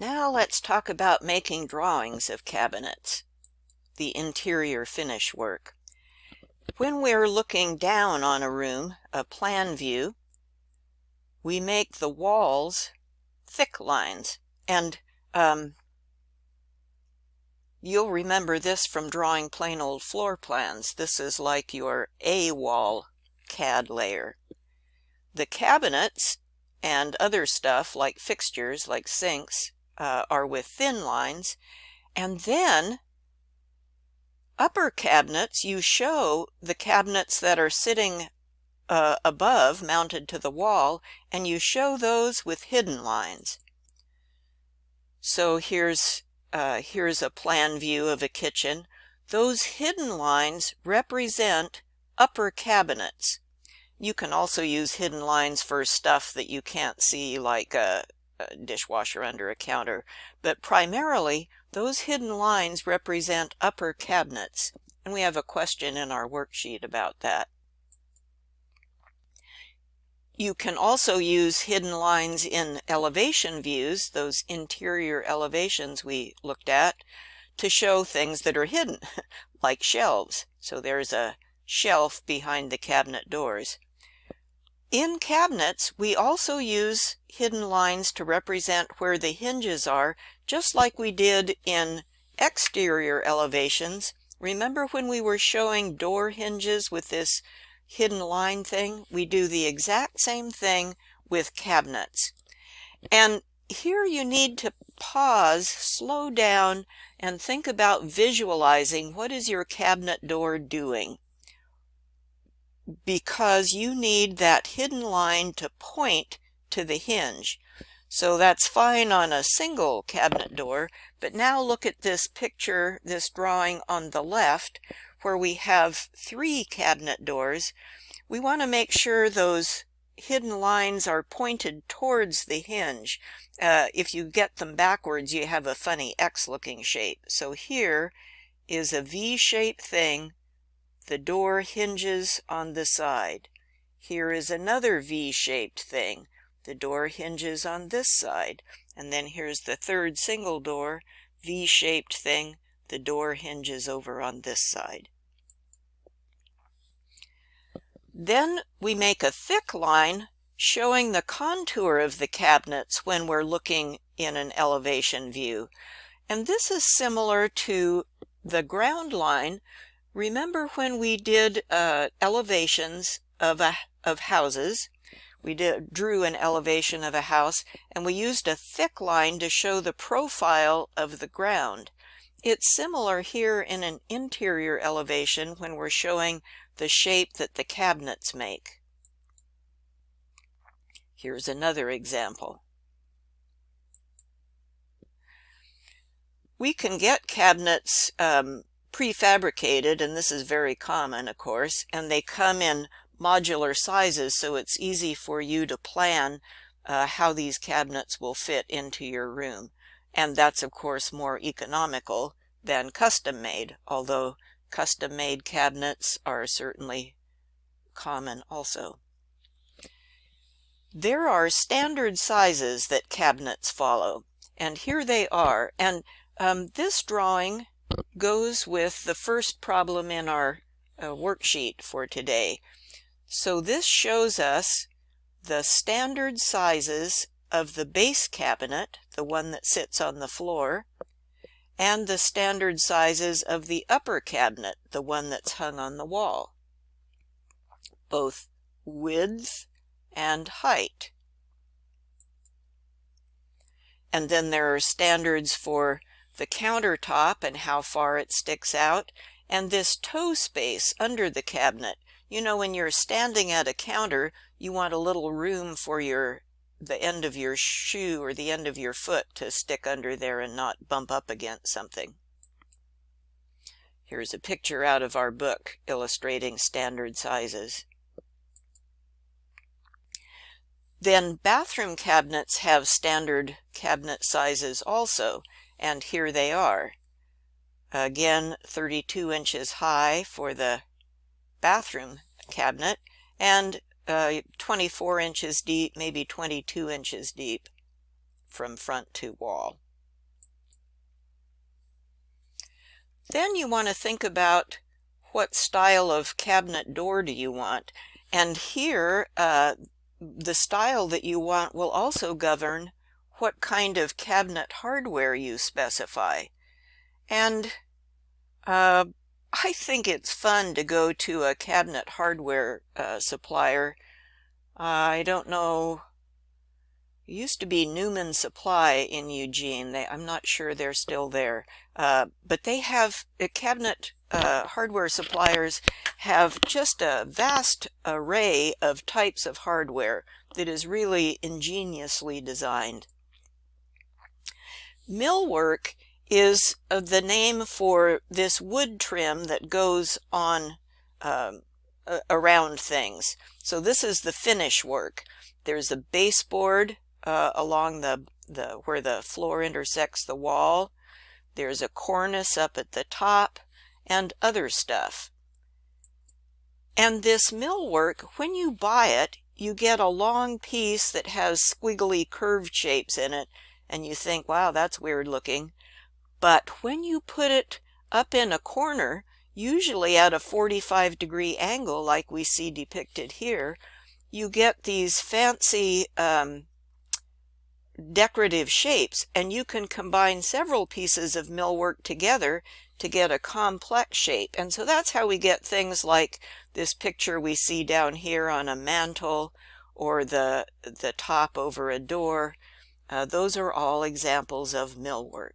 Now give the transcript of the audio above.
Now let's talk about making drawings of cabinets, the interior finish work. When we're looking down on a room, a plan view, we make the walls thick lines. And you'll remember this from drawing plain old floor plans. This is like your A-wall CAD layer. The cabinets and other stuff like fixtures, like sinks, are with thin lines. And then upper cabinets, you show the cabinets that are sitting above, mounted to the wall, and you show those with hidden lines. So here's a plan view of a kitchen. Those hidden lines represent upper cabinets. You can also use hidden lines for stuff that you can't see, like a dishwasher under a counter, but primarily those hidden lines represent upper cabinets, and we have a question in our worksheet about that. You can also use hidden lines in elevation views, those interior elevations we looked at, to show things that are hidden, like shelves. So there's a shelf behind the cabinet doors. In cabinets, we also use hidden lines to represent where the hinges are, just like we did in exterior elevations. Remember when we were showing door hinges with this hidden line thing? We do the exact same thing with cabinets. And here you need to pause, slow down, and think about visualizing what is your cabinet door doing, because you need that hidden line to point to the hinge. So that's fine on a single cabinet door, but now look at this picture, this drawing on the left, where we have 3 cabinet doors. We want to make sure those hidden lines are pointed towards the hinge. If you get them backwards, you have a funny X-looking shape. So here is a V-shaped thing. The door hinges on the side. Here is another V-shaped thing. The door hinges on this side. And then here's the third single door, V-shaped thing. The door hinges over on this side. Then we make a thick line showing the contour of the cabinets when we're looking in an elevation view. And this is similar to the ground line. Remember when we did elevations of houses? We drew an elevation of a house, and we used a thick line to show the profile of the ground. It's similar here in an interior elevation when we're showing the shape that the cabinets make. Here's another example. We can get cabinets prefabricated, and this is very common, of course, and they come in modular sizes, so it's easy for you to plan how these cabinets will fit into your room. And that's, of course, more economical than custom-made, although custom-made cabinets are certainly common also. There are standard sizes that cabinets follow, and here they are. And this drawing goes with the first problem in our worksheet for today. So this shows us the standard sizes of the base cabinet, the one that sits on the floor, and the standard sizes of the upper cabinet, the one that's hung on the wall, both width and height. And then there are standards for the countertop and how far it sticks out, and this toe space under the cabinet. You know, when you're standing at a counter, you want a little room for the end of your shoe or the end of your foot to stick under there and not bump up against something. Here's a picture out of our book illustrating standard sizes. Then bathroom cabinets have standard cabinet sizes also, and here they are. Again, 32 inches high for the bathroom cabinet, and 24 inches deep, maybe 22 inches deep from front to wall. Then you want to think about what style of cabinet door do you want. And here, the style that you want will also govern what kind of cabinet hardware you specify. And I think it's fun to go to a cabinet hardware supplier. I don't know. It used to be Newman Supply in Eugene. I'm not sure they're still there. But they have cabinet hardware suppliers have just a vast array of types of hardware that is really ingeniously designed. Millwork is the name for this wood trim that goes on around things. So this is the finish work. There's a baseboard along where the floor intersects the wall. There's a cornice up at the top and other stuff. And this millwork, when you buy it, you get a long piece that has squiggly curved shapes in it, and you think, wow, that's weird looking. But when you put it up in a corner, usually at a 45-degree angle like we see depicted here, you get these fancy decorative shapes, and you can combine several pieces of millwork together to get a complex shape. And so that's how we get things like this picture we see down here on a mantle, or the top over a door. Those are all examples of millwork.